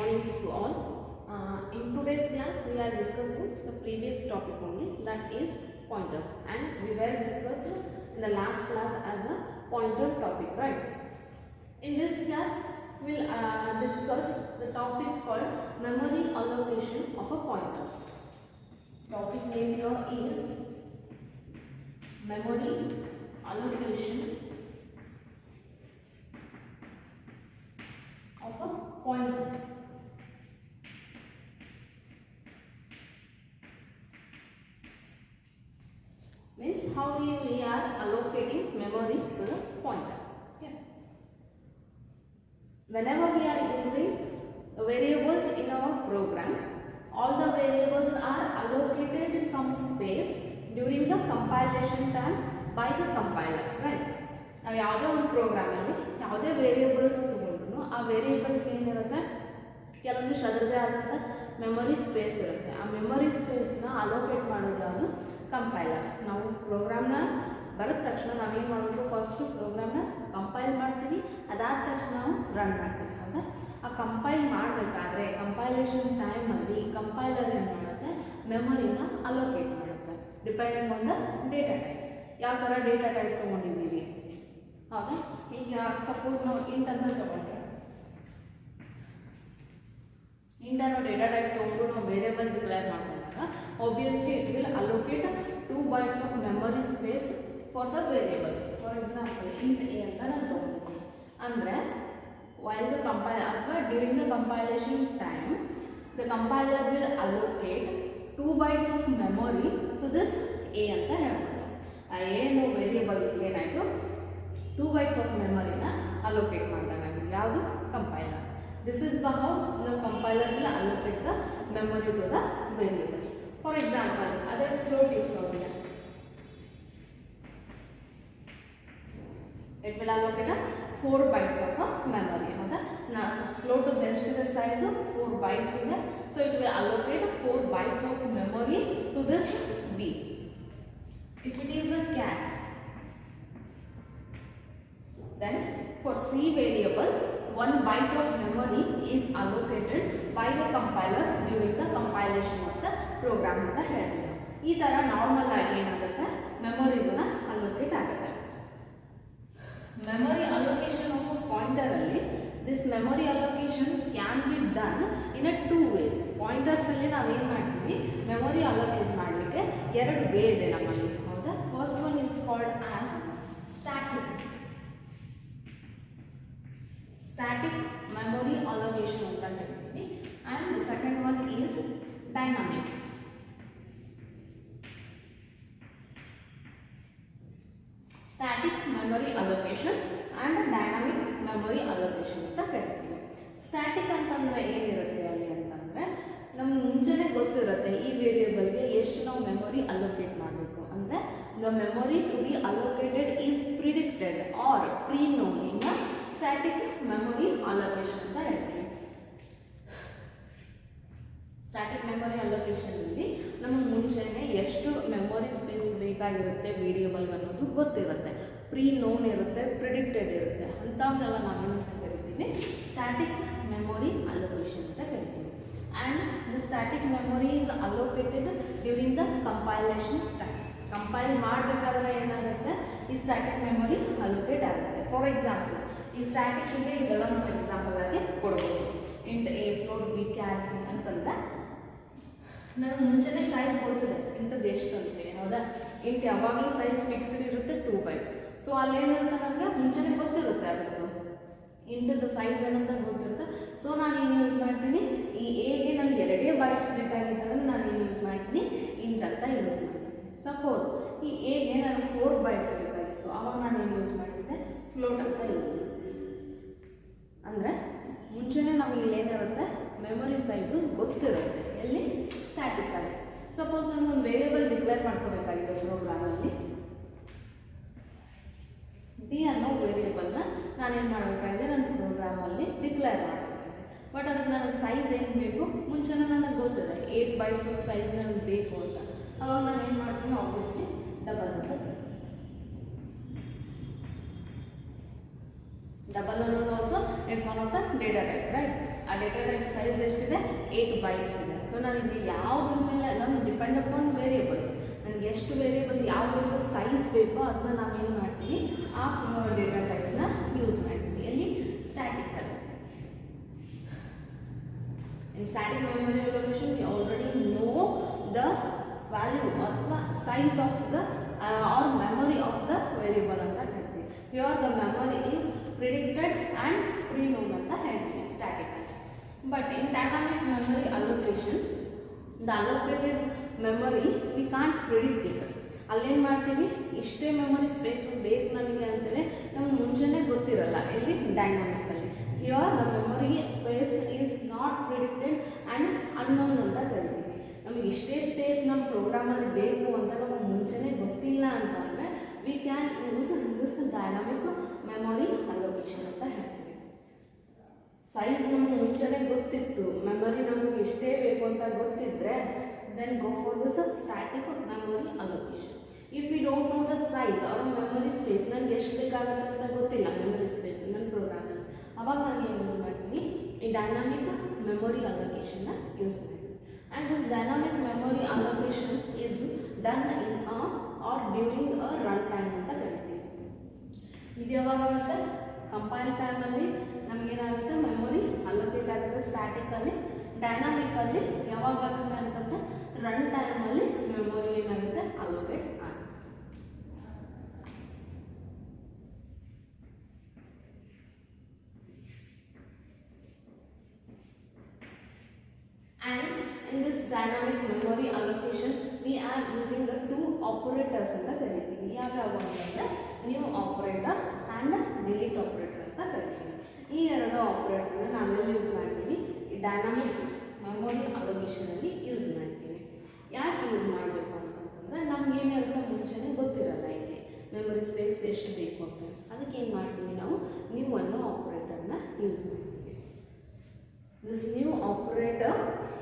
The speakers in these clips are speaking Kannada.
mornings to all. In today's class we are discussing the previous topic only, that is pointers, and we were discussed in the last class as a pointer topic, right? In this class we will discuss the topic called memory allocation of a pointers. Topic name here is memory allocation of a pointer. Means how we are allocating memory to the pointer. Okay. Whenever we are using variables in our program, all the variables are allocated some space during the compilation time by the compiler, right? ನಾವು ಯಾವುದೇ ಒಂದು ಪ್ರೋಗ್ರಾಮಲ್ಲಿ ಯಾವುದೇ ವೇರಿಯೇಬಲ್ಸ್ ತಗೊಂಡ್ರು ಆ ವೇರಿಯೇಬಲ್ಸ್ ಏನಿರುತ್ತೆ ಕೆಲವೊಂದಿಷ್ಟು ಅದರದೇ ಆದಂಥ ಮೆಮೊರಿ ಸ್ಪೇಸ್ ಇರುತ್ತೆ. ಆ ಮೆಮೊರಿ ಸ್ಪೇಸ್ನ ಅಲೋಕೇಟ್ ಮಾಡೋದು ಯಾವುದು? ಕಂಪೈಲರ್. ನಾವು ಪ್ರೋಗ್ರಾಮ್ನ ಬರೋದ ತಕ್ಷಣ ನಾವೇನು ಮಾಡಬೇಕು, ಫಸ್ಟು ಪ್ರೋಗ್ರಾಮ್ನ ಕಂಪೈಲ್ ಮಾಡ್ತೀವಿ, ಅದಾದ ತಕ್ಷಣ ನಾವು ರನ್ ಮಾಡ್ತೀವಿ. ಹೌದಾ? ಆ ಕಂಪೈಲ್ ಮಾಡಬೇಕಾದ್ರೆ ಕಂಪೈಲೇಷನ್ ಟೈಮಲ್ಲಿ ಕಂಪೈಲರ್ ಏನು ಮಾಡುತ್ತೆ, ಮೆಮೊರಿನ ಅಲೋಕೇಟ್ ಮಾಡುತ್ತೆ depending on the data types. ಯಾವ ಥರ ಡೇಟಾ ಟೈಪ್ ತೊಗೊಂಡಿದ್ದೀವಿ. ಹೌದಾ? ಈಗ ಸಪೋಸ್ ನಾವು ಇಂಟ್ ಅಂತ ತೊಗೊಂಡ್ರೆ, ಇಂಟ್ ಅನ್ನೋ ಡೇಟಾ ಟೈಪ್ ತೊಗೊಂಡು ನಾವು ವೇರಿಯೇಬಲ್ ಡಿಕ್ಲೇರ್ ಮಾಡಿದಾಗ obviously it will allocate 2 bytes of memory space for the variable. For example, int a ಅಂತ ನಾನು ತಗೊಂಡಿದ್ದೀನಿ ಅಂದರೆ while the compile ಅಥವಾ during the compilation time the compiler will allocate 2 bytes of memory to this a ಅಂತ ಹೇಳ್ಬೋದು. ಆ ಏನು ವೇರಿಯೇಬಲ್ ಏನಾಯಿತು 2 bytes of memoryನ allocate ಮಾಡಿದಾಗ ಯಾವುದು? Compiler. This is the how the compiler will allocate the memory to the variables. For example, other float is provided. It will allocate 4 bytes of memory. Now, float is the size of 4 bytes in there. So, it will allocate 4 bytes of memory to this B. If it is a cat, then for C variable, 1 byte of memory is allocated by the compiler during the compilation of the program ಅಂತ ಹೇಳ್ತೀವಿ. ಈ ಥರ ನಾರ್ಮಲ್ ಆಗಿ ಏನಾಗುತ್ತೆ, ಮೆಮೊರೀಸ್ನ ಅಲೋಕೇಟ್ ಆಗುತ್ತೆ. ಮೆಮೊರಿ ಅಲೋಕೇಶನ್ ಆಫ್ ಪಾಯಿಂಟರ್ ಅಲ್ಲಿ this memory allocation can be done in 2 ways. Pointers ಅಲ್ಲಿ ನಾವೇನು ಮಾಡ್ತೀವಿ, ಮೆಮೊರಿ ಅಲೋಕೇಟ್ ಮಾಡಲಿಕ್ಕೆ 2 ವೇ ಇದೆ ನಮ್ಮಲ್ಲಿ. ಹೌದಾ? First one is called as static memory allocation ಅಂತ ಹೇಳ್ತೀವಿ, and the second one is dynamic. Static memory allocation and dynamic memory allocation ಅಂತ ಕರಿತೀವಿ. ಸ್ಟ್ಯಾಟಿಕ್ ಅಂತಂದ್ರೆ ಏನಿರುತ್ತೆ ಅಲ್ಲಿ ಅಂತಂದ್ರೆ ನಮ್ಗೆ ಮುಂಚೆನೇ ಗೊತ್ತಿರುತ್ತೆ ಈ ವೇರಿಯೇಬಲ್ಗೆ ಎಷ್ಟು ನಾವು ಮೆಮೊರಿ ಅಲೋಕೇಟ್ ಮಾಡಬೇಕು. ಅಂದರೆ the memory to be allocated is predicted or pre-known in a static memory allocation ಅಂತ ಹೇಳ್ತೀವಿ. ಸ್ಟ್ಯಾಟಿಕ್ ಮೆಮೊರಿ ಅಲೋಕೇಶನ್ ಅಲ್ಲಿ ನಮಗೆ ಮುಂಚೆನೇ ಎಷ್ಟು ಮೆಮೊರಿ ಸ್ಪೇಸ್ ಬೇಕಾಗಿರುತ್ತೆ ವೇರಿಯೇಬಲ್ ಅನ್ನೋದು ಗೊತ್ತಿರುತ್ತೆ. ಪ್ರೀ ನೋನ್ ಇರುತ್ತೆ, ಪ್ರಿಡಿಕ್ಟೆಡ್ ಇರುತ್ತೆ. ಅಂಥವನ್ನೆಲ್ಲ ನಾವೇನಂತ ಕರಿತೀವಿ, ಸ್ಟ್ಯಾಟಿಕ್ ಮೆಮೊರಿ ಅಲೋಕೇಶನ್ ಅಂತ ಕರಿತೀವಿ. And the static memory is allocated during the compilation time. Compile ಮಾಡಬೇಕಾದ್ರೆ ಏನಾಗುತ್ತೆ, ಈ ಸ್ಟ್ಯಾಟಿಕ್ ಮೆಮೊರಿ ಅಲೋಕೇಟ್ ಆಗುತ್ತೆ. ಫಾರ್ ಎಕ್ಸಾಂಪಲ್, ಈ ಸ್ಟ್ಯಾಟಿಕ್ ಇದೆ ಇವೆಲ್ಲ ನಾವು ಎಕ್ಸಾಂಪಲ್ ಆಗಿ ಕೊಡ್ಬೋದು. ಇಂಟ್ ಎ ಫ್ಲೋಟ್ ಬಿ ಕ್ಯಾಸ್ ಅಂತಂದ್ರೆ ನನಗೆ ಮುಂಚೆನೇ ಸೈಜ್ ಗೊತ್ತಿದೆ ಇಂಟದ್ದು ಎಷ್ಟು ಅಂತೇಳಿ. ಹೌದಾ? ಇಂಟ್ ಯಾವಾಗಲೂ ಸೈಜ್ ಫಿಕ್ಸ್ಡ್ ಇರುತ್ತೆ 2 bytes. ಸೊ ಅಲ್ಲೇನಿರುತ್ತೆ ನನಗೆ ಮುಂಚೆನೇ ಗೊತ್ತಿರುತ್ತೆ ಅದರದ್ದು ಇಂಟದ್ದು ಸೈಜ್ ಏನಂತ ಗೊತ್ತಿರುತ್ತೆ. ಸೊ ನಾನು ಏನು ಯೂಸ್ ಮಾಡ್ತೀನಿ, ಈ ಎಗೆ ನನಗೆ 2 bytes ಬೇಕಾಗಿತ್ತಂದ್ರೆ ನಾನು ಏನು ಯೂಸ್ ಮಾಡ್ತೀನಿ, ಇಂಟ್ ಅಂತ ಯೂಸ್ ಮಾಡ್ತೀನಿ. ಸಪೋಸ್ ಈ ಎಗೆ ನನಗೆ 4 bytes ಬೇಕಾಗಿತ್ತು, ಅವಾಗ ನಾನು ಏನು ಯೂಸ್ ಮಾಡ್ತಿದ್ದೆ, ಫ್ಲೋಟ್ ಅಂತ ಯೂಸ್ ಮಾಡ್ತೀನಿ. ಅಂದರೆ ಮುಂಚೆನೇ ನಮಗೆ ಇಲ್ಲೇನಿರುತ್ತೆ, ಮೆಮೊರಿ ಸೈಜು ಗೊತ್ತಿರುತ್ತೆ ಎಲ್ಲಿ, ಸ್ಟ್ಯಾಟಿಕಲ್ಲಿ. ಸಪೋಸ್ ನನಗೊಂದು ವೇರಿಯೇಬಲ್ ಡಿಕ್ಲೇರ್ ಮಾಡ್ಕೋಬೇಕಾಗಿದೆ ಪ್ರೋಗ್ರಾಮಲ್ಲಿ, ಡಿ ಅನ್ನೋ ವೇರಿಯೇಬಲ್ನ ನಾನೇನು ಮಾಡಬೇಕಾಗಿದೆ, ನನ್ನ ಪ್ರೋಗ್ರಾಮಲ್ಲಿ ಡಿಕ್ಲೇರ್ ಮಾಡಬೇಕಾಗಿದೆ. ಬಟ್ ಅದಕ್ಕೆ ನನಗೆ ಸೈಜ್ ಏನು ಬೇಕು ಮುಂಚೆನೇ ನನಗೆ ಗೊತ್ತಿದೆ, 8 bytes ಆಫ್ ಸೈಜ್ ನನಗೆ ಬೇಕು ಅಂತ. ಅವಾಗ ನಾನು ಏನು ಮಾಡ್ತೀನಿ, ಆಬ್ವಿಯಸ್ಲಿ ಡಬಲ್ ಅಂತ. ಡಬಲ್ ಅನ್ನೋದು also it's one of the data type right. ಆ ಡೇಟಾ ಟೈಪ್ ಸೈಜ್ ಎಷ್ಟಿದೆ 8 bytes ಇದೆ. ಸೊ ನಾನು ಇದು ಯಾವುದ್ರ ಮೇಲೆ ನಾನು ಡಿಪೆಂಡ್ ಅಪಾನ್ ವೇರಿಯೇಬಲ್ಸ್, ನನಗೆ ಎಷ್ಟು ವೇರಿಯೇಬಲ್ ಯಾವ ವೇರಿಯೇಬಲ್ ಸೈಜ್ ಬೇಕೋ ಅದನ್ನ ನಾವೇನು ಮಾಡ್ತೀವಿ ಆ ಡೇಟಾ ಟೈಪ್ಸ್ನ ಯೂಸ್ ಮಾಡ್ತೀವಿ. ಎಲ್ಲಿ ಸ್ಟ್ಯಾಟಿಕ್ ಅಲ್ಲಿ. In static memory allocation we already know the value ಅಥವಾ size of the or memory of the variable ಅಂತ ಹೇಳ್ತೀವಿ. Here the memory is predicted and pre-known ಅಂತ ಹೇಳ್ತೀವಿ static. But in dynamic memory allocation the allocated memory we can't predict it. ಅಲ್ಲೇನು ಮಾಡ್ತೀವಿ, ಇಷ್ಟೇ ಮೆಮೊರಿ ಸ್ಪೇಸ್ ಬೇಕು ನನಗೆ ಅಂತೇಳಿ ನಮ್ಗೆ ಮುಂಚೆನೇ ಗೊತ್ತಿರಲ್ಲ. ಇಲ್ಲಿ ಡೈನಾಮಿಕ್ ಅಲ್ಲಿ here the memory space is not predicted and unknown ಅಂತ ಕರಿತೀವಿ. ನಮಗೆ ಇಷ್ಟೇ ಸ್ಪೇಸ್ ನಮ್ಮ ಪ್ರೋಗ್ರಾಮಲ್ಲಿ ಬೇಕು ಅಂತ ನಮಗೆ ಮುಂಚೆನೇ ಗೊತ್ತಿಲ್ಲ ಅಂತಂದರೆ we can use this dynamic memory allocation ಅಂತ ಹೇಳ್ತೀವಿ. ಸೈಜ್ ನಮಗೆ ಮುಂಚೆನೇ ಗೊತ್ತಿತ್ತು, ಮೆಮೊರಿ ನಮಗೆ ಇಷ್ಟೇ ಬೇಕು ಅಂತ ಗೊತ್ತಿದ್ದರೆ then go for this static memory allocation. If we don't know the size or memory space, ನನಗೆ ಎಷ್ಟು ಬೇಕಾಗುತ್ತೆ ಅಂತ ಗೊತ್ತಿಲ್ಲ ಮೆಮೊರಿ ಸ್ಪೇಸ್ ನನ್ನ ಪ್ರೋಗ್ರಾಮಲ್ಲಿ, ಅವಾಗ ನಾನು ಏನು ಯೂಸ್ ಮಾಡ್ತೀನಿ, ಈ ಡೈನಾಮಿಕ್ ಮೆಮೊರಿ ಅಲೋಕೇಶನ್ನ ಯೂಸ್ ಮಾಡ್ತೀನಿ. And this dynamic memory allocation is done in or during a run time ಅಂತ ಕರಿತೀವಿ. ಇದು ಯಾವಾಗ ಆಗುತ್ತೆ, ಕಂಪೈಲ್ ಟೈಮಲ್ಲಿ ನಮಗೇನಾಗುತ್ತೆ ಮೆಮೊರಿ ಅಲೋಕೇಟ್ ಆಗುತ್ತೆ ಸ್ಟ್ಯಾಟಿಕಲ್ಲಿ. ಡೈನಾಮಿಕಲ್ಲಿ ಯಾವಾಗ ಆಗುತ್ತೆ ಅಂತಂದರೆ ರನ್ ಟೈಮಲ್ಲಿ ಮೆಮೊರಿ ಏನಾಗುತ್ತೆ ಅಲೋಕೇಟ್ ಆಗುತ್ತೆ. And in this dynamic memory allocation we are using the two operators ಅಂತ ಕರಿತೀವಿ. ಯಾವ್ಯಾವ ಅಂತಂದರೆ new operator and delete operator ಅಂತ ಕರಿತೀವಿ. ಈ ಎರಡು ಆಪರೇಟರ್ನ ನಾವೆಲ್ಲಿ ಯೂಸ್ ಮಾಡ್ತೀವಿ, ಈ ಡೈನಾಮಿಕ್ ಮೆಮೊರಿ ಅಲೋಕೇಶನಲ್ಲಿ ಯೂಸ್ ಮಾಡ್ತೀವಿ. ಯಾಕೆ ಯೂಸ್ ಮಾಡಬೇಕು ಅಂತಂತಂದರೆ ನಮಗೇನಿರುತ್ತೆ ಮುಂಚೆನೇ ಗೊತ್ತಿರಲ್ಲ ಇಲ್ಲಿ ಮೆಮೊರಿ ಸ್ಪೇಸ್ ಎಷ್ಟು ಬೇಕು ಅಂತ. ಅದಕ್ಕೆ ಏನು ಮಾಡ್ತೀವಿ ನಾವು, ನ್ಯೂ ಅನ್ನೋ ಆಪರೇಟರ್ನ ಯೂಸ್ ಮಾಡ್ತೀವಿ. This new operator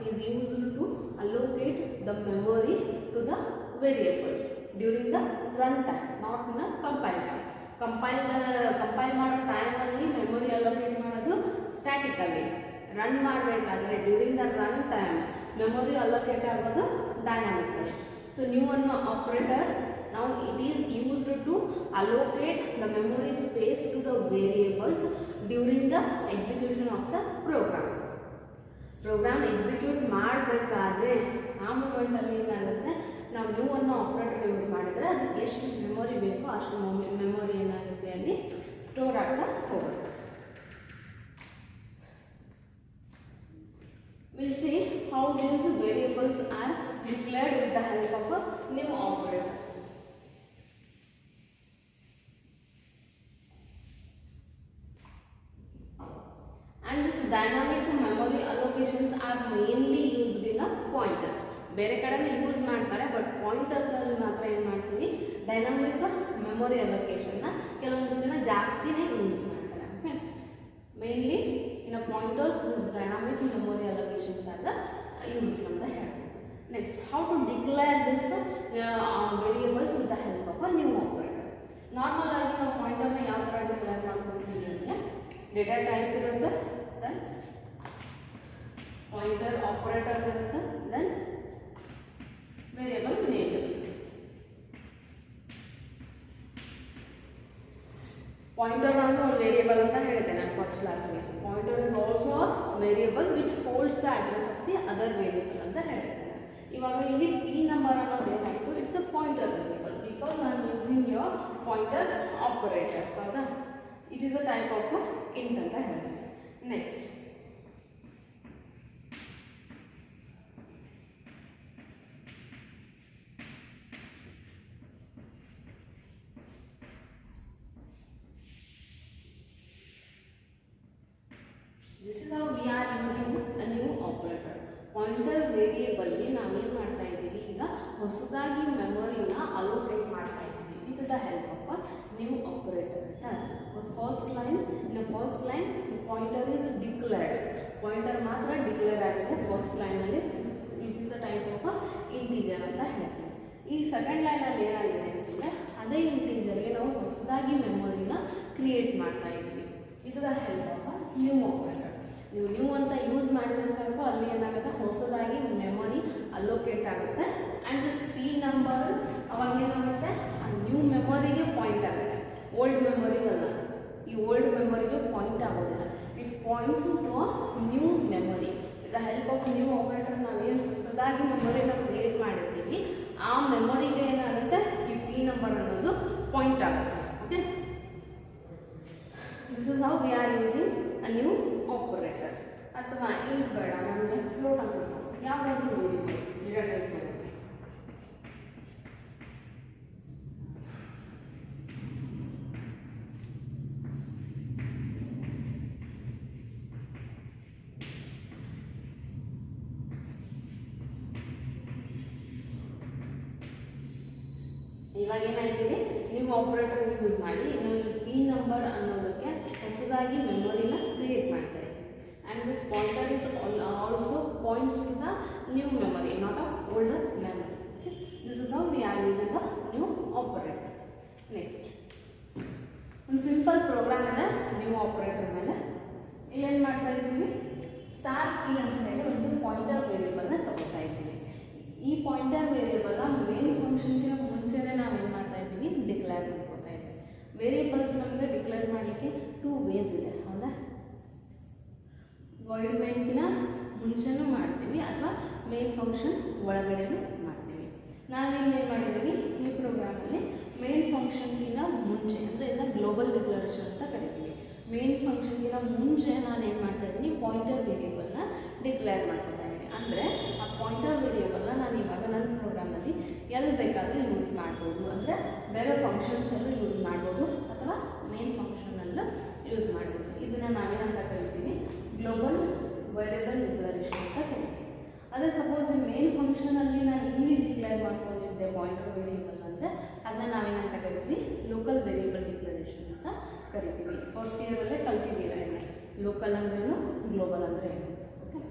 is used to allocate the memory to the variables during the run time, not in compile time. Compile ಮಾಡೋ ಟೈಮಲ್ಲಿ ಮೆಮೊರಿ ಅಲೋಕೇಟ್ ಮಾಡೋದು ಸ್ಟ್ಯಾಟಿಕಲ್ಲಿ, ರನ್ ಮಾಡಬೇಕಾದ್ರೆ during the run time memory allocate ಆಗೋದು ಡೈನಾಮಿಕಲಿ. ಸೊ ನ್ಯೂ ಅನ್ನೋ ಆಪರೇಟರ್ ನಾವು it is used to allocate the memory space to the variables during the execution of the program. Program execute ಮಾಡಬೇಕಾದ್ರೆ ಆ ಮೂಮೆಂಟಲ್ಲಿ ಏನಾಗುತ್ತೆ, ನಾವು ನ್ಯೂ ಅನ್ನೋ ಆಪರೇಟರ್ ಯೂಸ್ ಮಾಡಿದರೆ ಅದಕ್ಕೆ ಎಷ್ಟು ಮೆಮೊರಿ ಬೇಕೋ ಅಷ್ಟು ಮೆಮೊರಿ ಏನಾಗುತ್ತೆ ಅಲ್ಲಿ ಸ್ಟೋರ್ ಆಗ್ತಾ ಹೋಗುತ್ತೆ. We'll see how these variables are declared with the help of a new operator. And this dynamic memory allocations are mainly used in the pointers. ಬೇರೆ ಕಡೆನೇ ಯೂಸ್ ಮಾಡ್ತಾರೆ, ಬಟ್ ಪಾಯಿಂಟರ್ಸಲ್ಲಿ ಮಾತ್ರ ಏನು ಮಾಡ್ತೀವಿ, ಡೈನಾಮಿಕ್ ಮೆಮೊರಿ ಅಲೋಕೇಶನ್ನ ಕೆಲವೊಂದು ಜನ ಜಾಸ್ತಿನೇ ಯೂಸ್ ಮಾಡ್ತಾರೆ. Okay, mainly in a pointers this dynamic memory allocations are the used ಅಂತ ಹೇಳ್ಬೋದು. Next, how to declare this variables with the help of a new operator. Normal ಆಗಿ ನಾವು ಪಾಯಿಂಟರ್ನ ಯಾವ ಥರ ಡಿಕ್ಲೇರ್ ಮಾಡ್ಕೊಳ್ತೀವಿ ಅಂದರೆ ಡೇಟಾ ಟೈಪ್ ಇರುತ್ತೆ, ದೆನ್ ಪಾಯಿಂಟರ್ ಆಪರೇಟರ್ ಇರುತ್ತೆ, ದೆನ್ ವೇರಿಯಬಲ್ ನೇಮ್ ಇರುತ್ತೆ. ಪಾಯಿಂಟರ್ ಅಂದ್ರೆ ಒಂದು ವೇರಿಯಬಲ್ ಅಂತ ಹೇಳಿದೆ ನಾನು ಫಸ್ಟ್ ಕ್ಲಾಸಲ್ಲಿ. Pointer is also variable which holds the address of the other variable ಅಂತ ಹೇಳಿದ್ದೇನೆ. ಇವಾಗ ಇಲ್ಲಿ ಈ ನಂಬರ್ ಅನ್ನೋದು ಏನಾಯಿತು, it's a pointer variable because I am using your pointer operator. ಹೌದಾ, it is a type of int ಅಂತ ಹೇಳಿದೆ. Next, this is how we are using a new operator. Pointer ವೇರಿಯೇಬಲ್ಗೆ ನಾವೇನು ಮಾಡ್ತಾ ಇದ್ದೀವಿ, ಈಗ ಹೊಸದಾಗಿ ಮೆಮೊರಿನ ಅಲೋಕೇಟ್ ಮಾಡ್ತಾ ಇದ್ದೀವಿ with the help of a new operator ಅಂತ. First line, in first line pointer is declared, pointer ಮಾತ್ರ ಡಿಕ್ಲೇರ್ ಆಗಿದೆ ಫಸ್ಟ್ ಲೈನಲ್ಲಿ, this is the type of a integer ಅಂತ ಹೇಳ್ತೀವಿ. ಈ ಸೆಕೆಂಡ್ ಲೈನಲ್ಲಿ ಏನಾಗಿದೆ ಅಂತಂದರೆ ಅದೇ ಇಂಟೀಜರ್ಗೆ ನಾವು ಹೊಸದಾಗಿ ಮೆಮೊರಿನ ಕ್ರಿಯೇಟ್ ಮಾಡ್ತಾ ಇದ್ದೀವಿ. With the help of a new operator. ನೀವು ನ್ಯೂ ಅಂತ ಯೂಸ್ ಮಾಡಿದ್ರೆ ಸಾಕು, ಅಲ್ಲಿ ಏನಾಗುತ್ತೆ ಹೊಸದಾಗಿ ಮೆಮೊರಿ ಅಲೋಕೇಟ್ ಆಗುತ್ತೆ. ಆ್ಯಂಡ್ ದಿಸ್ ಪಿ ನಂಬರ್ ಅವಾಗ ಏನಾಗುತ್ತೆ ಆ ನ್ಯೂ ಮೆಮೊರಿಗೆ ಪಾಯಿಂಟ್ ಆಗುತ್ತೆ, ಓಲ್ಡ್ ಮೆಮೊರಿಗಲ್ಲ. ಈ ಓಲ್ಡ್ ಮೆಮೊರಿಗೆ ಪಾಯಿಂಟ್ ಆಗೋದಿಲ್ಲ, it points to a new memory. With the help of new operator ನಾವೇನು ಹೊಸದಾಗಿ ಮೆಮೊರಿನ ಕ್ರಿಯೇಟ್ ಮಾಡಿರ್ತೀವಿ ಆ ಮೆಮೊರಿಗೆ ಏನಾಗುತ್ತೆ ಈ ಪಿ ನಂಬರ್ ಅನ್ನೋದು ಪಾಯಿಂಟ್ ಆಗುತ್ತೆ. Okay, this is how we are using a new operator. ಅಥವಾ ಇಲ್ಲಿ ಬೇಡ ನಮಗೆ ಫ್ಲೋಟ್ ಅಂತ ಯಾವುದಾದ್ರೂ ವೇರಿಯೇಬಲ್ಸ್ ಇಡಬೇಕು. ಇವಾಗ ಏನಾಯ್ತೀವಿ ನೀವು ಆಪರೇಟರ್ ಯೂಸ್ ಮಾಡಿ ನಾವು ಪಿ ನಂಬರ್ ಅನ್ನೋದಕ್ಕೆ ಹೊಸದಾಗಿ ಮೆಮೊರಿನ ಕ್ರಿಯೇಟ್ ಮಾಡ್ತಾ ಇದ್ದೀವಿ. And this pointer is also points to the new memory, not a older memory. This is how we are using the new operator. Next ಒಂದು ಸಿಂಪಲ್ ಪ್ರೋಗ್ರಾಮ್ ಇದೆ ನ್ಯೂ ಆಪರೇಟರ್ ಮೇಲೆ. ಇಲ್ಲೇನು ಮಾಡ್ತಾ ಇದ್ದೀವಿ, ಸ್ಟಾರ್ ಪಿ ಅಂತ ಹೇಳಿ ಒಂದು ಪಾಯಿಂಟರ್ ವೇರಿಯೇಬಲ್ನ ತಗೋತಾ ಇದ್ದೀವಿ. ಈ ಪಾಯಿಂಟರ್ ವೇರಿಯೇಬಲ್ನ ಮೇನ್ ಫಂಕ್ಷನ್ಗಿನ ಮುಂಚೆನೇ ನಾವೇನು ಮಾಡ್ತಾ ಇದ್ದೀವಿ, ಡಿಕ್ಲೇರ್ ಮಾಡ್ಕೋತಾ ಇದ್ದೀವಿ. ವೇರಿಯೇಬಲ್ಸ್ ನಮಗೆ ಡಿಕ್ಲೇರ್ ಮಾಡಲಿಕ್ಕೆ 2 ways ಇದೆ, ಹೌದಾ? ವಾಯ್ಡ್ ಮೇನ್ಗಿನ ಮುಂಚೆನೂ ಮಾಡ್ತೀವಿ ಅಥವಾ ಮೇನ್ ಫಂಕ್ಷನ್ ಒಳಗಡೆನೂ ಮಾಡ್ತೀವಿ. ನಾನು ಇಲ್ಲಿ ಏನು ಮಾಡಿದ್ದೀನಿ ಈ ಪ್ರೋಗ್ರಾಮಲ್ಲಿ ಮೇನ್ ಫಂಕ್ಷನ್ಗಿನ ಮುಂಚೆ, ಅಂದರೆ ಇದನ್ನ ಗ್ಲೋಬಲ್ ಡಿಕ್ಲರೇಷನ್ ಅಂತ ಕರಿತೀವಿ. ಮೇನ್ ಫಂಕ್ಷನ್ಗಿನ ಮುಂಚೆ ನಾನು ಏನು ಮಾಡ್ತಾ ಇದ್ದೀನಿ, ಪಾಯಿಂಟರ್ ವೇರಿಯೇಬಲ್ನ ಡಿಕ್ಲೇರ್ ಮಾಡ್ಕೊತಾ ಇದ್ದೀನಿ. ಅಂದರೆ ಆ ಪಾಯಿಂಟರ್ ವೇರಿಯೇಬಲ್ನ ನಾನು ಇವಾಗ ನನ್ನ ಪ್ರೋಗ್ರಾಮಲ್ಲಿ ಎಲ್ಲಿ ಬೇಕಾದರೂ ಯೂಸ್ ಮಾಡ್ಬೋದು. ಅಂದರೆ ಬೇರೆ ಫಂಕ್ಷನ್ಸಲ್ಲೂ ಯೂಸ್ ಮಾಡ್ಬೋದು ಅಥವಾ ಮೇನ್ ಫಂಕ್ಷನಲ್ಲೂ ಯೂಸ್ ಮಾಡ್ಬೋದು. ಇದನ್ನು ನಾವೇನಂತ ಕರಿತೀವಿ, ಗ್ಲೋಬಲ್ ವೇರಿಯೇಬಲ್ ಡಿಕ್ಲರೇಷನ್ ಅಂತ ಕರಿತೀವಿ. ಅದೇ ಸಪೋಸ್ ಮೇನ್ ಫಂಕ್ಷನಲ್ಲಿ ನಾನು ಇಲ್ಲಿ ಡಿಕ್ಲೇರ್ ಮಾಡ್ಕೊಂಡಿದ್ದೆ ಪಾಯಿಂಟರ್ ವೇರಿಯೇಬಲ್ ಅಂದರೆ ಅದನ್ನ ನಾವೇನಂತ ಕರಿತೀವಿ, ಲೋಕಲ್ ವೇರಿಯೇಬಲ್ ಡಿಕ್ಲರೇಷನ್ ಅಂತ ಕರಿತೀವಿ. ಫಸ್ಟ್ ಇಯರಲ್ಲೇ ಕಲ್ತಿದ್ದೀರಾ ಇಲ್ಲ, ಲೋಕಲ್ ಅಂದ್ರೇನು, ಗ್ಲೋಬಲ್ ಅಂದರೆ ಏನು. Okay,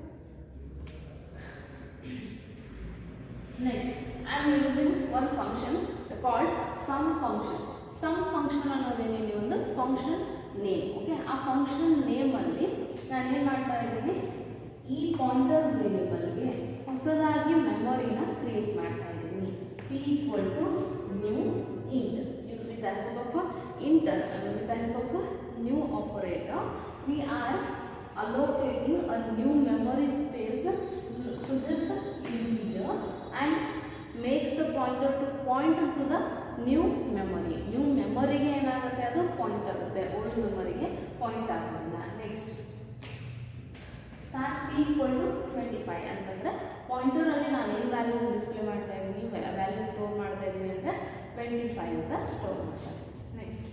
next I am using one function called sum function. Sum function ಅನ್ನೋದೇನಿದೆ ಒಂದು ಫಂಕ್ಷನ್ ನೇಮ್. ಓಕೆ, ಆ ಫಂಕ್ಷನ್ ನೇಮಲ್ಲಿ ನಾನೇನು ಮಾಡ್ತಾ ಇದ್ದೀನಿ, ಈ ಪಾಯಿಂಟರ್ ವೇರಿಯೇಬಲ್ಗೆ ಹೊಸದಾಗಿ ಮೆಮೊರಿನ ಕ್ರಿಯೇಟ್ ಮಾಡ್ತಾ ಇದ್ದೀನಿ. P equal to new int. With the help of int, with the help of a new operator, we are allocating a new memory space to this integer and makes the pointer to point to the new memory. New memory ಗೆ ಏನಾಗುತ್ತೆ, ಅದು ಪಾಯಿಂಟ್ ಆಗುತ್ತೆ, ಓಲ್ಡ್ ಮೆಮೊರಿಗೆ ಪಾಯಿಂಟ್ ಆಗೋದಿಲ್ಲ. Next start p equal to 25 ಅಂತಂದರೆ ಪಾಯಿಂಟರಲ್ಲಿ ನಾನು ಏನು ವ್ಯಾಲ್ಯೂ ಡಿಸ್ಪ್ಲೇ ಮಾಡ್ತಾ ಇದ್ದೀನಿ, ವ್ಯಾಲ್ಯೂ ಸ್ಟೋರ್ ಮಾಡ್ತಾ ಇದ್ದೀನಿ ಅಂದರೆ 25 ಅಂತ ಸ್ಟೋರ್ ಮಾಡ್ತಾ ಇದ್ದೀನಿ. ನೆಕ್ಸ್ಟ್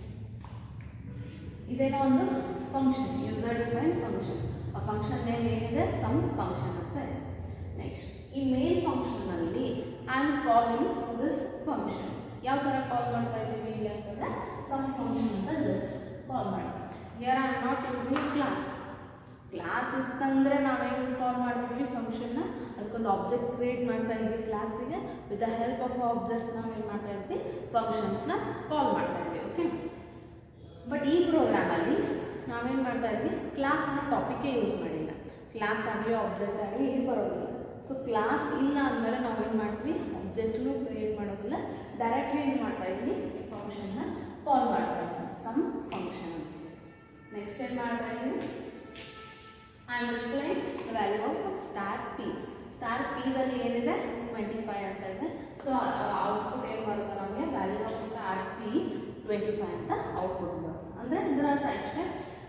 ಇದೇನೋ ಒಂದು ಫಂಕ್ಷನ್, ಯೂಸರ್ ಡಿಫೈನ್ಡ್ ಫಂಕ್ಷನ್. ಆ ಫಂಕ್ಷನ್ ನೇಮ್ ಏನಿದೆ, ಸಮ್ ಫಂಕ್ಷನ್ ಅಂತ ಇದೆ. ನೆಕ್ಸ್ಟ್ ಈ ಮೇನ್ ಫಂಕ್ಷನ್ನಲ್ಲಿ I am calling this function. ಯಾವ ಥರ ಕಾಲ್ ಮಾಡ್ತಾ ಇದ್ದೀವಿ ಇಲ್ಲಿ ಅಂತಂದರೆ ಸಮ್ ಫಂಕ್ಷನ್ ಅಂತ ಜಸ್ಟ್ ಕಾಲ್ ಮಾಡ್ತೀವಿ. Here I am not using class. Class ಇತ್ತಂದರೆ ನಾವೇನು ಕಾಲ್ ಮಾಡ್ತೀವಿ ಫಂಕ್ಷನ್ನ, ಅದಕ್ಕೊಂದು ಆಬ್ಜೆಕ್ಟ್ ಕ್ರಿಯೇಟ್ ಮಾಡ್ತಾ ಇದ್ವಿ ಕ್ಲಾಸಿಗೆ. With the help of objects ನಾವೇನು ಮಾಡ್ತಾ ಇದ್ವಿ, ಫಂಕ್ಷನ್ಸ್ನ ಕಾಲ್ ಮಾಡ್ತಾ ಇದ್ವಿ. ಓಕೆ, ಬಟ್ ಈ ಪ್ರೋಗ್ರಾಮಲ್ಲಿ ನಾವೇನು ಮಾಡ್ತಾ ಇದ್ವಿ, ಕ್ಲಾಸ್ ಅನ್ನೋ ಟಾಪಿಕೇ ಯೂಸ್ ಮಾಡಿಲ್ಲ. ಕ್ಲಾಸ್ ಆಗಲಿ ಆಬ್ಜೆಕ್ಟ್ ಆಗಲಿ ಇಲ್ಲಿ ಬರೋದಿಲ್ಲ. ಸೊ ಕ್ಲಾಸ್ ಇಲ್ಲ ಅಂದಮೇಲೆ ನಾವೇನು ಮಾಡ್ತೀವಿ, ಆಬ್ಜೆಕ್ಟ್ನು ಕ್ರಿಯೇಟ್ ಮಾಡೋದಿಲ್ಲ, ಡೈರೆಕ್ಟ್ಲಿ ಏನು ಮಾಡ್ತಾ ಇದ್ವಿ, ಈ ಫಂಕ್ಷನ್ನ ಕಾಲ್ ಮಾಡ್ತಾ ಇದ್ವಿ, ಸಮ್ ಫಂಕ್ಷನ್ ಅಂತ. ನೆಕ್ಸ್ಟ್ ಏನು ಮಾಡ್ತಾ ಇದ್ವಿ, I am displaying the value of star P. Star ಪಿದಲ್ಲಿ ಏನಿದೆ 25 ಅಂತ ಇದೆ. ಸೊ ಔಟ್ಪುಟ್ ಏನು ಬರುತ್ತೆ ನಮಗೆ, ವ್ಯಾಲ್ಯೂ ಆಫ್ ಸ್ಟಾರ್ ಪಿ 25 ಅಂತ ಔಟ್ಪುಟ್ ಬರುತ್ತೆ. ಅಂದರೆ ಇದರ ಅರ್ಥ ಇಷ್ಟೇ,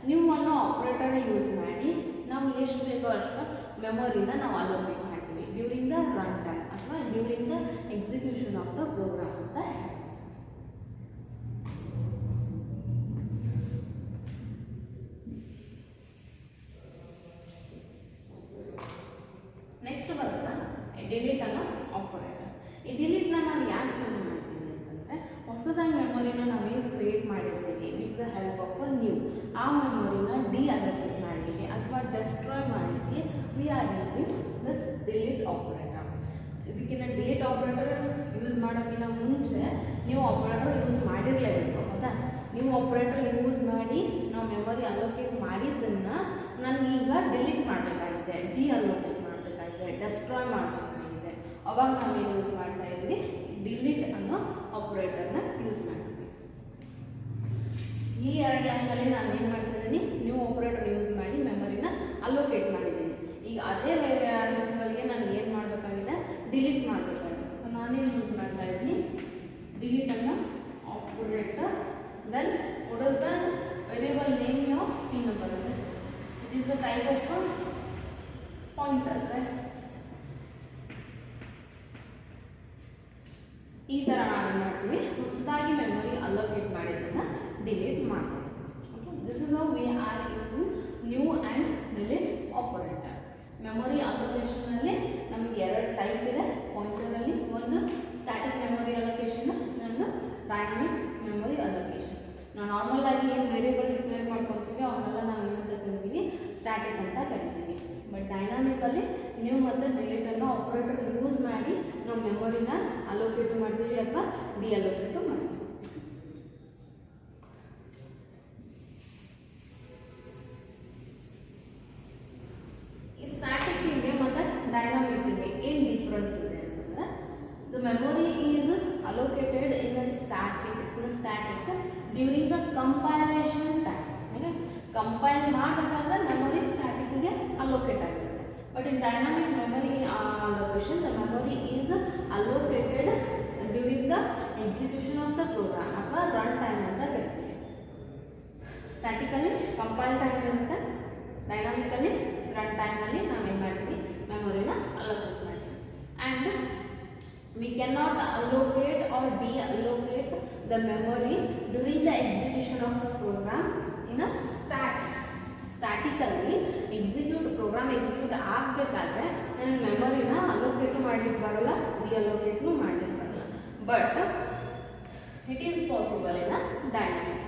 ನೀವು ಅನ್ನೋ ಆಪ್ರೇಟರ್ನ ಯೂಸ್ ಮಾಡಿ ನಾವು ಎಷ್ಟು ಬೇಕೋ ಅಷ್ಟು ಮೆಮೊರಿನ ನಾವು ಅಲೋಕೇಟ್ ಮಾಡ್ತೀವಿ ಡ್ಯೂರಿಂಗ್ ದ ರನ್ ಟೈಮ್ ಅಥವಾ during the execution of the program ಅಂತ ಹೇಳ್ತೀವಿ. ನೆಕ್ಸ್ಟ್ ಬರುತ್ತೆ ಡಿಲೀಟ್ ಅನ್ನೋ ಆಪರೇಟರ್. ಈ ಡಿಲೀಟ್ನ ನಾನು ಯಾಕೆ ಯೂಸ್ ಮಾಡ್ತೀನಿ ಅಂತಂದರೆ, ಹೊಸದಾಗಿ ಮೆಮೊರಿನ ನಾವೇನು ಕ್ರಿಯೇಟ್ ಮಾಡಿರ್ತೀವಿ with the help of a new, ಆ ಮೆಮೊರಿನ ಡಿಅಲೋಕೇಟ್ ಮಾಡಲಿಕ್ಕೆ ಅಥವಾ ಡೆಸ್ಟ್ರಾಯ್ ಮಾಡಲಿಕ್ಕೆ V are using this delete operator. ಇದಕ್ಕಿಂತ ಡಿಲೀಟ್ ಆಪರೇಟರ್ ಯೂಸ್ ಮಾಡೋಕ್ಕಿಂತ ಮುಂಚೆ ನೀವು ಆಪರೇಟರ್ ಯೂಸ್ ಮಾಡಿರಲೇಬೇಕು, ಹೌದಾ? ನ್ಯೂ ಆಪರೇಟರ್ ಯೂಸ್ ಮಾಡಿ ನಾವು ಮೆಮೊರಿ ಅಲೋಕೇಟ್ ಮಾಡಿದ್ದನ್ನು ನನಗೀಗ ಡಿಲೀಟ್ ಮಾಡಬೇಕಾಗಿದೆ, ಡಿಅಲೋಕೇಟ್ ಮಾಡಬೇಕಾಗಿದೆ, ಡೆಸ್ಟ್ರಾಯ್ ಮಾಡಬೇಕಾಗಿದೆ. ಅವಾಗ ನಾವೇನು ಯೂಸ್ ಮಾಡ್ತಾ ಇದ್ವಿ, ಡಿಲೀಟ್ ಅನ್ನೋ ಆಪರೇಟರ್ನ ಯೂಸ್ ಮಾಡ್ತೀವಿ. ಈ 2 ಲೈನಲ್ಲಿ ನಾನು ಏನು ಮಾಡ್ತಾ ಇದ್ದೀನಿ, ನ್ಯೂ ಆಪರೇಟರ್ ಯೂಸ್ ಮಾಡಿ ಮೆಮೊರಿನ ಅಲೋಕೇಟ್ ಮಾಡಿದ್ದೀನಿ. ಈಗ ಅದೇ ವೇರಿಯೇಬಲ್ಗೆ ನಾನು ಏನು ಮಾಡಬೇಕಾಗಿದೆ, ಡಿಲೀಟ್ ಮಾಡಬೇಕಾಗಿದೆ. ಸೊ ನಾನೇನು ಯೂಸ್ ಮಾಡ್ತಾ ಇದ್ದೀನಿ, ಡಿಲೀಟ್ ಅನ್ನೋ operator. Then what is the variable name ಯಾವ ಪಿ ನಂಬರ್ ಅಂದರೆ it is the type of pointer, right? ಈ ಥರ ನಾವು ಮಾಡ್ತೀವಿ, ಹೊಸದಾಗಿ ಮೆಮೊರಿ ಅಲೋಕೇಟ್ ಮಾಡಿದ್ದನ್ನು ಡಿಲೀಟ್ ಮಾಡ್ತೀವಿ. Okay, this is how we are using new and delete operator. Memory ಅಲೋಕೇಶನಲ್ಲಿ ನಮಗೆ 2 ಟೈಪ್ ಇದೆ ಪಾಯಿಂಟರಲ್ಲಿ, ಒಂದು ಸ್ಟ್ಯಾಟಿಕ್ ಮೆಮೊರಿ ಅಲೋಕೇಶನ್, ಇನ್ನೊಂದು ಡೈನಾಮಿಕ್ ಮೆಮೊರಿ ಅಲೋಕೇಶನ್. ನಾವು ನಾರ್ಮಲ್ ಆಗಿ ಏನು ವೇರಿಯೇಬಲ್ ಡಿಕ್ಲೇರ್ ಮಾಡ್ಕೊತೀವಿ ಅವನ್ನೆಲ್ಲ ನಾವು ಏನಂತ ಕರಿತೀವಿ, ಸ್ಟ್ಯಾಟಿಕ್ ಅಂತ ಕರಿತೀವಿ. ಬಟ್ ಡೈನಾಮಿಕಲ್ಲಿ ನ್ಯೂ ಮತ್ತು ಡಿಲೀಟ್ ಅನ್ನೋ ಆಪರೇಟರ್ ಯೂಸ್ ಮಾಡಿ ನಾವು ಮೆಮೊರಿನ ಅಲೋಕೇಟ್ ಮಾಡ್ತೀವಿ ಅಥವಾ ಡಿಅಲೋಕೇಟ್ ಮಾಡ್ತೀವಿ. ಈ ಸ್ಟ್ಯಾಟಿಕ್ಕಿಗೆ ಮತ್ತು ಡೈನಾಮಿಕ್ಕಿಗೆ ಏನು ಡಿಫ್ರೆನ್ಸ್ ಇದೆ ಅಂತಂದರೆ, the memory is allocated in a static during the compilation time. Okay, compile ಮಾಡಬೇಕಾದ್ರೆ ಮೆಮೊರಿ ಸ್ಟ್ಯಾಟಿಕ್ಗೆ ಅಲೋಕೇಟ್ ಆಗಿರುತ್ತೆ. But in dynamic memory allocation, the memory is allocated during the execution of the program ಅಥವಾ ರನ್ ಟೈಮ್ ಅಂತ ಕರಿತೀವಿ. ಸ್ಟ್ಯಾಟಿಕಲಿ ಕಂಪೈಲ್ ಟೈಮ್ ಇರುತ್ತೆ, ಡೈನಾಮಿಕಲಿ ರನ್ ಟೈಮಲ್ಲಿ ನಾವೇನು ಮಾಡ್ತೀವಿ, ಮೆಮೊರಿನ ಅಲೋಕೇಟ್ ಮಾಡ್ತೀವಿ. And we cannot allocate or deallocate the memory during the execution of the program in a ಸ್ಟ್ಯಾಟಿಕಲ್ಲಿ ಪ್ರೋಗ್ರಾಮ್ ಎಕ್ಸಿಕ್ಯೂಟ್ ಆಗಬೇಕಾದ್ರೆ ನನಗೆ ಮೆಮೊರಿನ ಅಲೋಕೇಟು ಮಾಡಲಿಕ್ಕೆ ಬರೋಲ್ಲ, ಡಿಅಲೋಕೇಟ್ನು ಮಾಡಲಿಕ್ಕೆ ಬರೋಲ್ಲ. But it is possible in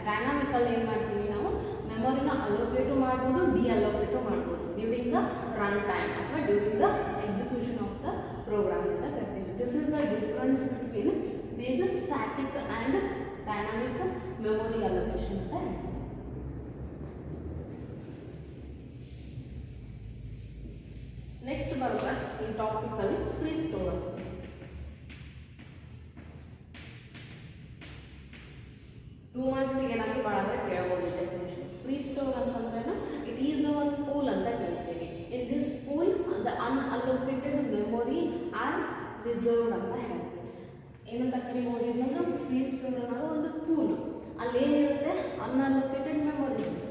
ಡೈನಾಮಿಕಲ್ಲಿ ಏನು ಮಾಡ್ತೀವಿ, ನಾವು ಮೆಮೊರಿನ ಅಲೋಕೇಟು ಮಾಡ್ಬೋದು, ಡಿಅಲೋಕೇಟು ಮಾಡ್ಬೋದು ಡ್ಯೂರಿಂಗ್ ದ ರನ್ ಟೈಮ್ ಅಥವಾ during the execution of the program ಅಂತ ಕರಿತೀವಿ. This is the difference between this static and dynamic memory allocation ಅಂತ ಹೇಳ್ತೀವಿ. ನೆಕ್ಸ್ಟ್ ಬರುವ ಈ ಟಾಪಿಕಲ್ಲಿ ಫ್ರೀ ಸ್ಟೋರ್. ಟೂ ಮಾರ್ಕ್ಸಿಗೆ ನಮಗೆ ಭಾಳ ಕೇಳಬಹುದು ಡೆಫಿನೇಷನ್. ಫ್ರೀ ಸ್ಟೋರ್ ಅಂತಂದ್ರೆ ಇಟ್ ಈಸ್ ಒನ್ ಪೂಲ್ ಅಂತ ಕರಿತೀವಿ. In this pool the unallocated memory are reserved ಅಂತ ಹೇಳ್ತೀವಿ. ಏನಂತ ಕರಿಬಹುದು ಅಂತಂದ್ರೆ ಫ್ರೀ ಸ್ಟೋರ್ ಅನ್ನೋದು ಒಂದು ಪೂಲ್, ಅಲ್ಲಿ ಏನಿರುತ್ತೆ, ಅನ್ಅಲೋಕೇಟೆಡ್ ಮೆಮೊರಿ ಇರುತ್ತೆ.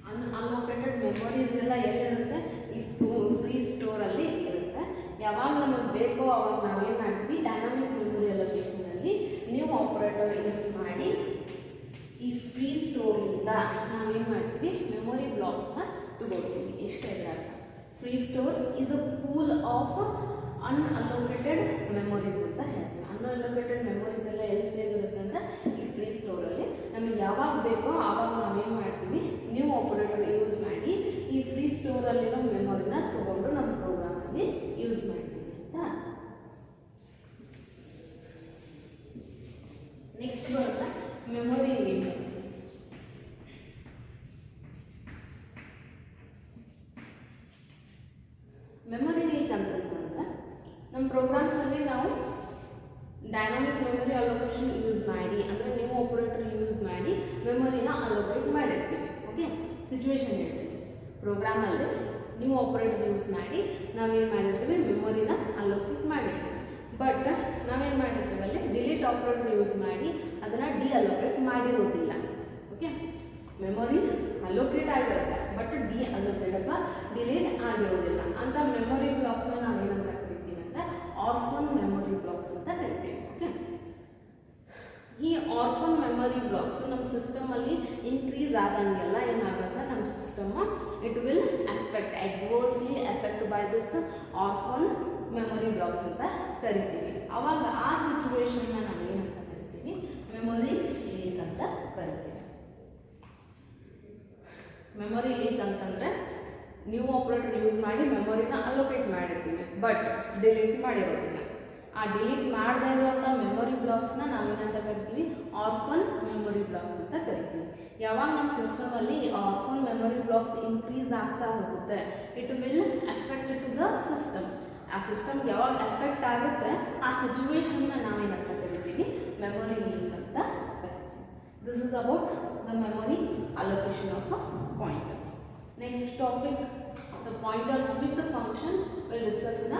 ಅನ್ಅಲೋಕೇಟೆಡ್ ಮೆಮೊರೀಸ್ ಎಲ್ಲ ಎಲ್ಲಿರುತ್ತೆ, ಈ ಫ್ರೀ ಸ್ಟೋರಲ್ಲಿ ಇರುತ್ತೆ. ಯಾವಾಗ ನಮಗೆ ಬೇಕೋ ಅವಾಗ ನಾವೇನು ಮಾಡ್ತೀವಿ, ಡೈನಾಮಿಕ್ ಮೆಮೊರಿ ಅಲೋಕೇಶನಲ್ಲಿ ನ್ಯೂ ಆಪರೇಟರ್ ಯೂಸ್ ಮಾಡಿ ಈ ಫ್ರೀ ಸ್ಟೋರಿಂದ ನಾವೇನು ಮಾಡ್ತೀವಿ, ಮೆಮೊರಿ ಬ್ಲಾಕ್ಸ್ನ ತಗೊಳ್ತೀವಿ. ಎಷ್ಟೇ ಅರ್ಥ, free store is a pool of unallocated memories ಅಂತ ಹೇಳ್ತೀವಿ. ಅನ್ಅಲೋಕೇಟೆಡ್ ಮೆಮೊರೀಸ್ ಎಲ್ಲ ಎಲ್ಲಿ ಸೇವ್ ಇರುತ್ತೆ ಅಂದರೆ ಈ ಫ್ರೀ ಸ್ಟೋರಲ್ಲಿ. ನಮಗೆ ಯಾವಾಗ ಬೇಕೋ ಆವಾಗ ನಾವೇನು ಮಾಡ್ತೀವಿ, ನ್ಯೂ ಆಪರೇಟರ್ ಯೂಸ್ ಮಾಡಿ ಈ ಫ್ರೀ ಸ್ಟೋರಲ್ಲಿರೋ ಮೆಮೊರಿನ ತಗೊಂಡು ನಮ್ಮ ಪ್ರೋಗ್ರಾಮ್ಸ್ಗೆ ಯೂಸ್ ಮಾಡ್ತೀವಿ ಅಂತ. ನೆಕ್ಸ್ಟ್ ಬರುತ್ತೆ ಮೆಮೊರಿ ಲೀಕ್. ಮೆಮೊರಿ ಲೀಕ್ ಅಂತಂದ್ರೆ ನಮ್ಮ ಪ್ರೋಗ್ರಾಮ್ಸಲ್ಲಿ ನಾವು ಡೈನಾಮಿಕ್ ಮೆಮೊರಿ ಅಲೋಕೇಶನ್ ಯೂಸ್ ಮಾಡಿ, ಅಂದರೆ ನ್ಯೂ ಆಪರೇಟರ್ ಯೂಸ್ ಮಾಡಿ ಮೆಮೊರಿನ ಅಲೋಕೇಟ್ ಮಾಡಿರ್ತೀವಿ. ಓಕೆ, ಸಿಚುವೇಶನ್ ಹೇಳ್ತೀವಿ, ಪ್ರೋಗ್ರಾಮಲ್ಲಿ ನ್ಯೂ ಆಪರೇಟರ್ ಯೂಸ್ ಮಾಡಿ ನಾವೇನು ಮಾಡಿರ್ತೀವಿ, ಮೆಮೊರಿನ ಅಲೋಕೇಟ್ ಮಾಡಿರ್ತೀವಿ. ಬಟ್ ನಾವೇನು ಮಾಡಿರ್ತೀವಿ ಅಲ್ಲಿ ಡಿಲೀಟ್ ಆಪರೇಟರ್ ಯೂಸ್ ಮಾಡಿ ಅದನ್ನು ಡಿಅಲೋಕೇಟ್ ಮಾಡಿರೋದಿಲ್ಲ. ಓಕೆ, ಮೆಮೊರಿ ಅಲೋಕೇಟ್ ಆಗಿರುತ್ತೆ ಬಟ್ ಡಿಅಲೋಕೇಟ್ ಅಥವಾ ಡಿಲೀಟ್ ಆಗಿರೋದಿಲ್ಲ. ಅಂತ ಮೆಮೊರಿ ಬ್ಲಾಕ್ಸ್ನ ನಾವೇನಂತ ಕರಿತೀವಿ ಅಂದರೆ ಆರ್ಫನ್ ಮೆಮೊರಿ ಬ್ಲಾಕ್ಸ್ ಅಂತ ಕರಿತೀವಿ. ಓಕೆ, ಈ ಆರ್ಫನ್ ಮೆಮೊರಿ ಬ್ಲಾಕ್ಸ್ ನಮ್ಮ ಸಿಸ್ಟಮಲ್ಲಿ ಇನ್ಕ್ರೀಸ್ ಆದಂಗೆಲ್ಲ ಏನಾಗುತ್ತೆ, ನಮ್ಮ system it will adversely effect by this orphan memory blocks ಅಂತ ಕರಿತೀವಿ. ಅವಾಗ ಆ ಸಿಚುವೇಶನ್ನ ನಾವು ಏನಂತ ಕರಿತೀವಿ, ಮೆಮೊರಿ ಲೀಕ್ ಅಂತ ಕರಿತೀವಿ. ಮೆಮೊರಿ ಲೀಕ್ ಅಂತಂದರೆ ನ್ಯೂ ಆಪರೇಟರ್ ಯೂಸ್ ಮಾಡಿ ಮೆಮೊರಿನ ಅಲೋಕೇಟ್ ಮಾಡಿರ್ತೀವಿ ಬಟ್ ಡಿಲೀಟ್ ಮಾಡಿರೋದಿಲ್ಲ. ಆ ಡಿಲೀಟ್ ಮಾಡದೇ ಇರುವಂಥ ಮೆಮೊರಿ ಬ್ಲಾಕ್ಸ್ನ ನಾವೇನಂತ ಕರಿತೀವಿ, ಆರ್ಫನ್ ಮೆಮೊರಿ ಬ್ಲಾಕ್ಸ್ ಅಂತ ಕರಿತೀವಿ. ಯಾವಾಗ ನಮ್ಮ ಸಿಸ್ಟಮಲ್ಲಿ ಆರ್ಫನ್ ಮೆಮೊರಿ ಬ್ಲಾಕ್ಸ್ ಇನ್ಕ್ರೀಸ್ ಆಗ್ತಾ ಹೋಗುತ್ತೆ, it will effect to the system. ಆ ಸಿಸ್ಟಮ್ಗೆ ಯಾವಾಗ ಎಫೆಕ್ಟ್ ಆಗುತ್ತೆ ಆ ಸಿಚುವೇಶನ್ನ ನಾವೇನಂತ ಕರಿತೀವಿ, ಮೆಮೊರಿ ಲೀಕ್ ಅಂತ ಕರಿತೀವಿ. This is about the memory allocation of pointers. Next topic, the pointers with the function, we'll discuss in a